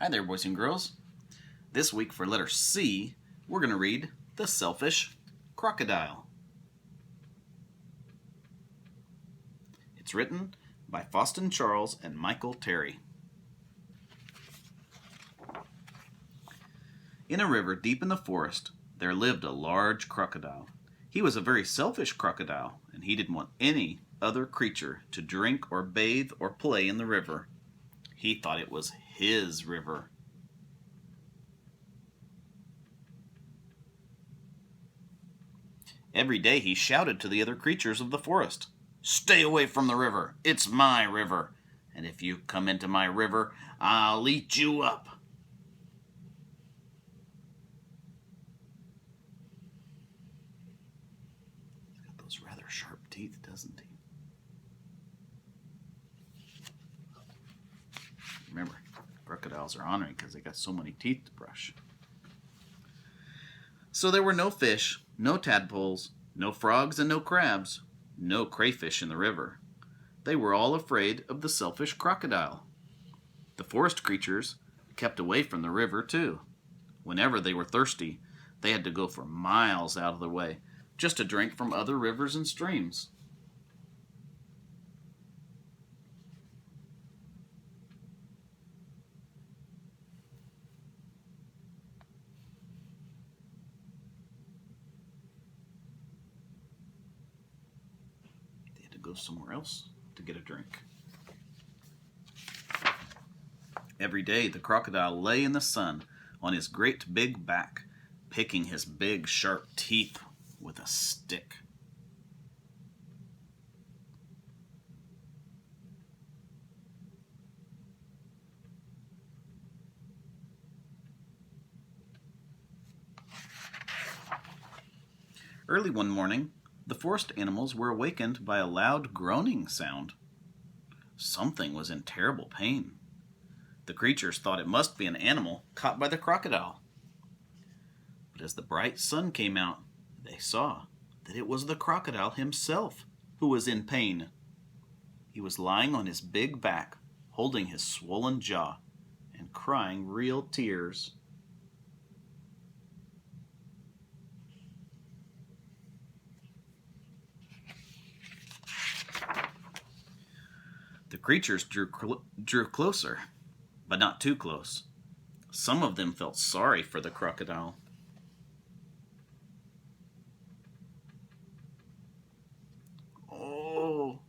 Hi there, boys and girls. This week for letter C, we're going to read The Selfish Crocodile. It's written by Faustin Charles and Michael Terry. In a river deep in the forest, there lived a large crocodile. He was a very selfish crocodile, and he didn't want any other creature to drink or bathe or play in the river. He thought it was his river. Every day he shouted to the other creatures of the forest, "Stay away from the river. It's my river. And if you come into my river, I'll eat you up." He's got those rather sharp teeth, doesn't he? Remember, crocodiles are ornery because they got so many teeth to brush. So there were no fish, no tadpoles, no frogs, and no crabs, no crayfish in the river. They were all afraid of the selfish crocodile. The forest creatures kept away from the river, too. Whenever they were thirsty, they had to go for miles out of the way just to drink from other rivers and streams. Go somewhere else to get a drink. Every day the crocodile lay in the sun on his great big back, picking his big sharp teeth with a stick. Early one morning, the forest animals were awakened by a loud groaning sound. Something was in terrible pain. The creatures thought it must be an animal caught by the crocodile. But as the bright sun came out, they saw that it was the crocodile himself who was in pain. He was lying on his big back, holding his swollen jaw and crying real tears. The creatures drew closer, but not too close. Some of them felt sorry for the crocodile. Oh,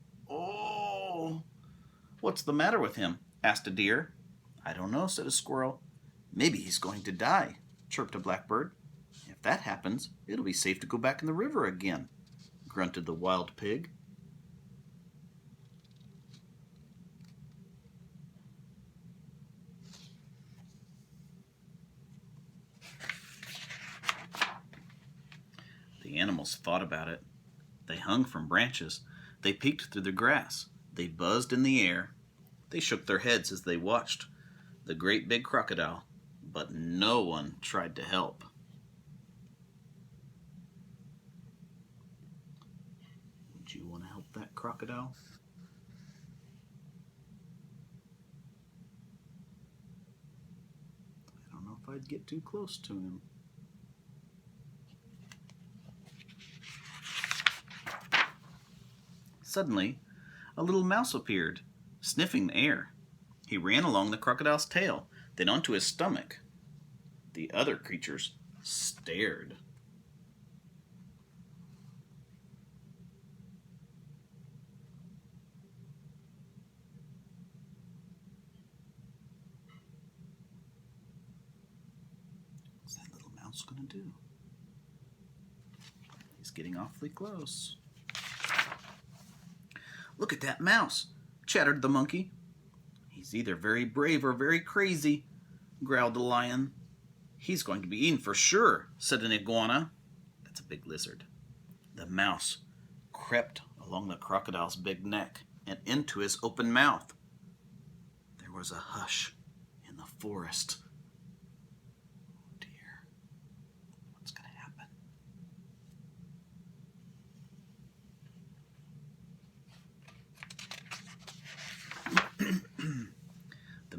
what's the matter with him?" asked a deer. "I don't know," said a squirrel. "Maybe he's going to die," chirped a blackbird. "If that happens, it'll be safe to go back in the river again," grunted the wild pig. The animals thought about it. They hung from branches. They peeked through the grass. They buzzed in the air. They shook their heads as they watched the great big crocodile, but no one tried to help. Would you want to help that crocodile? I don't know if I'd get too close to him. Suddenly, a little mouse appeared, sniffing the air. He ran along the crocodile's tail, then onto his stomach. The other creatures stared. What's that little mouse going to do? He's getting awfully close. "Look at that mouse," chattered the monkey. "He's either very brave or very crazy," growled the lion. "He's going to be eaten for sure," said an iguana. That's a big lizard. The mouse crept along the crocodile's big neck and into his open mouth. There was a hush in the forest. Oh dear, what's going to happen?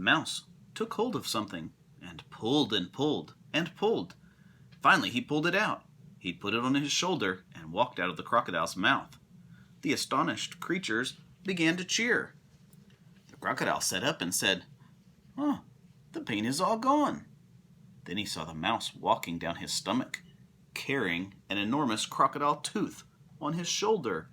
mouse took hold of something and pulled and pulled and pulled. Finally, he pulled it out. He put it on his shoulder and walked out of the crocodile's mouth. The astonished creatures began to cheer. The crocodile sat up and said, "Oh, the pain is all gone." Then he saw the mouse walking down his stomach, carrying an enormous crocodile tooth on his shoulder.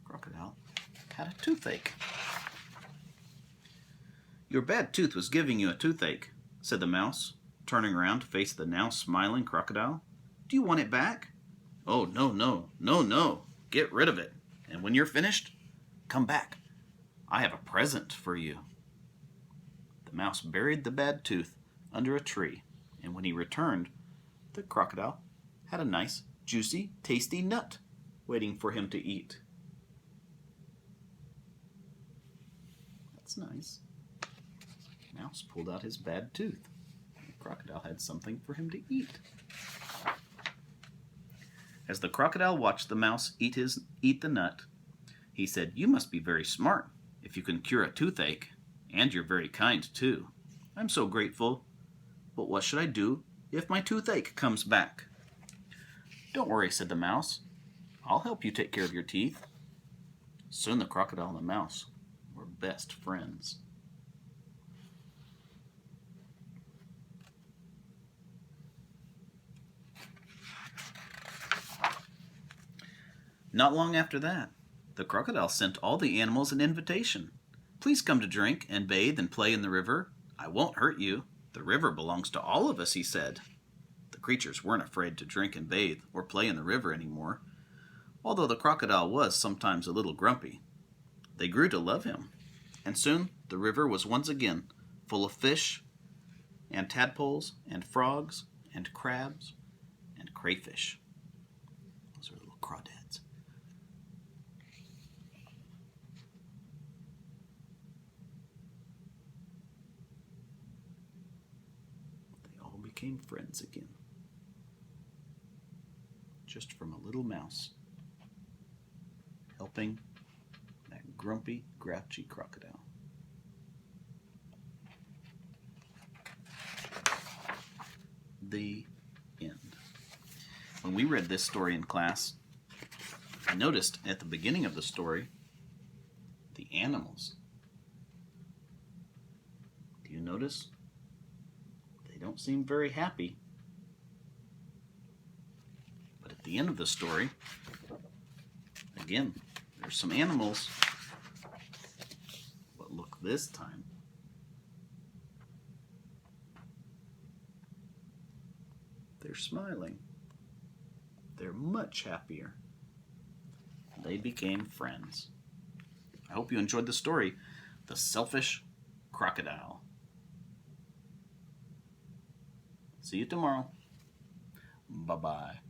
Crocodile had a toothache. "Your bad tooth was giving you a toothache," said the mouse, turning around to face the now smiling crocodile. "Do you want it back?" "Oh, no, no, no, no. Get rid of it. And when you're finished, come back. I have a present for you." The mouse buried the bad tooth under a tree, and when he returned, the crocodile had a nice, juicy, tasty nut waiting for him to eat. That's nice. The mouse pulled out his bad tooth. The crocodile had something for him to eat. As the crocodile watched the mouse eat the nut, he said, "You must be very smart if you can cure a toothache, and you're very kind too. I'm so grateful. But what should I do if my toothache comes back?" "Don't worry," said the mouse. "I'll help you take care of your teeth." Soon the crocodile and the mouse were best friends. Not long after that, the crocodile sent all the animals an invitation. "Please come to drink and bathe and play in the river. I won't hurt you. The river belongs to all of us," he said. The creatures weren't afraid to drink and bathe or play in the river anymore, although the crocodile was sometimes a little grumpy. They grew to love him, and soon the river was once again full of fish and tadpoles and frogs and crabs and crayfish. Those are little crawdads. They all became friends again, just from a little mouse helping that grumpy, grouchy crocodile. The end. When we read this story in class, I noticed at the beginning of the story the animals. Do you notice? They don't seem very happy. But at the end of the story, again, there's some animals. But look this time. They're smiling. They're much happier. They became friends. I hope you enjoyed the story, The Selfish Crocodile. See you tomorrow. Bye-bye.